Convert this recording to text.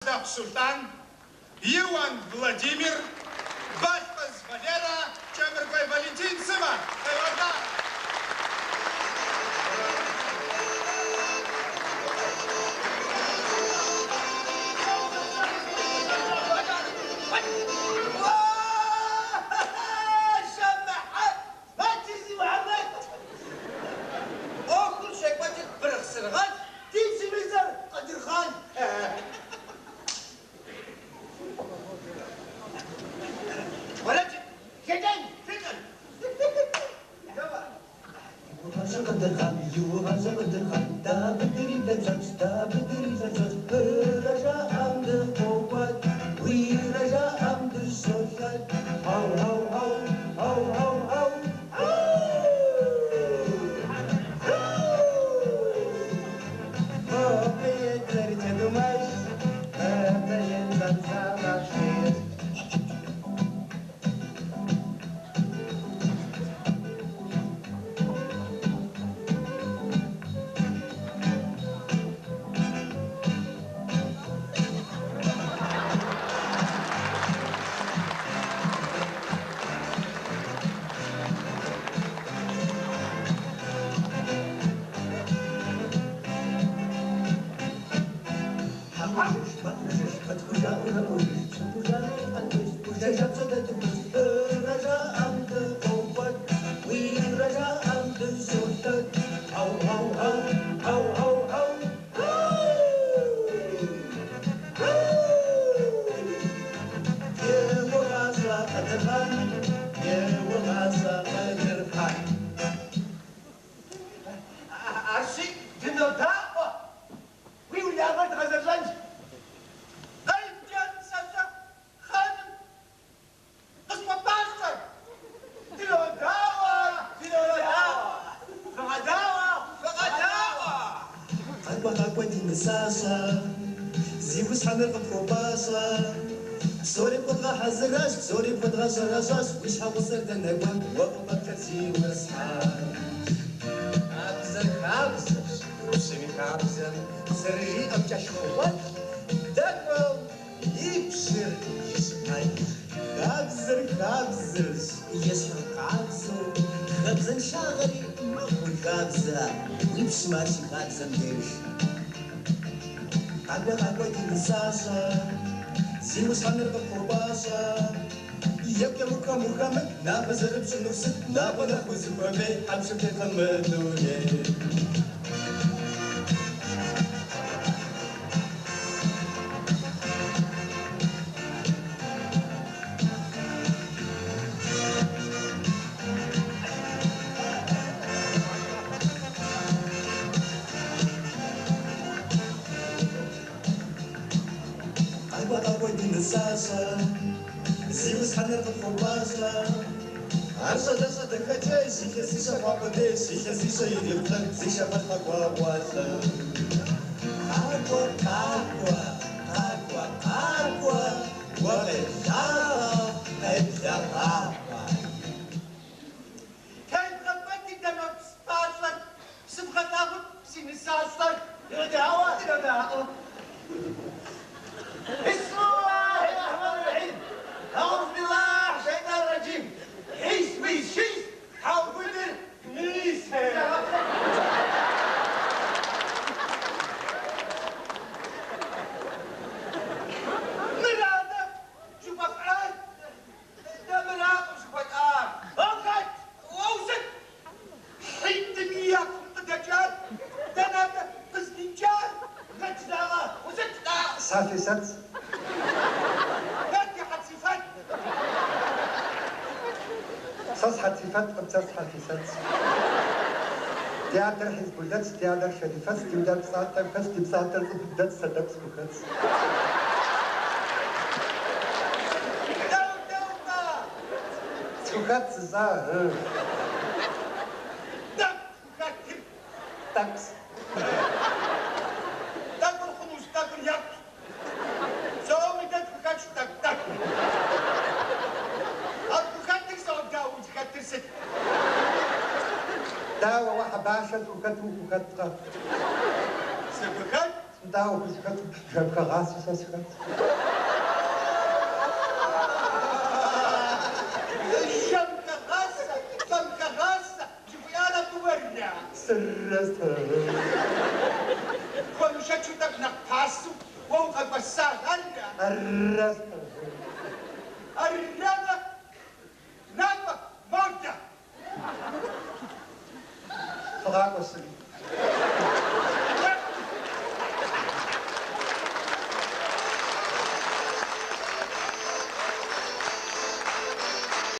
Султан, Иван Владимир, Башпас Валера, Чемергой Валентин Сыма. سوري بدغاش رشاش وش حوصل دنوان وقبك كرسي وصحاب عبزك وشمي عبزك سري أبجاش خوات دقو يبشر يشقاي خابزر يشرق عبزو خبزن شاغري مخوي خابزة ويبش ماشي خابزن ديش عقوة تنساشا زي وصحنا نرقب باشا يبقى مكة محمد نابز ربش نفسد نابا نخوز فمي حبش بتخمدوني ساسا زي وصحنا نرقب باشا عرشا داشا دكاتي سيكا سيشا فاقودي سيكا سيشا يدير بلان سيشا فتحك وابواسا أقوى وغشارة الزرافة كان غبتي دمك سباسك سبغة تاخد سين ساسك يرجعوا بسم الله الرحمن الرحيم أعوذ بالله من الشيطان الرجيم حيس ويس شيس حاول ميس مرادة شوف أفعال ده مراد وشوف أفعال أوقات وأوزن حيد مياكم تدجال دناتا تسنجال غتلاغا وزت صافي سات صاص حتفات قبتص حتفات تياتر حزب الدات تياتر شريفات تيودات ساعتر فاس تبساعتر الدات صدق سكوكات سكوكات سزار تاكس تاكل خمس تاكل ياك سوامي تاكل تاك تاك داوة واحد باشا وكت وكت سبكت داو بسكت جابك غاسس اسكت شمكة غاسة شمكة غاسة شوفي أنا تورع سرستها ومشاتشو تبنى باسو ووقع بسار غنى الرستها الرمى نمى موتى خلاص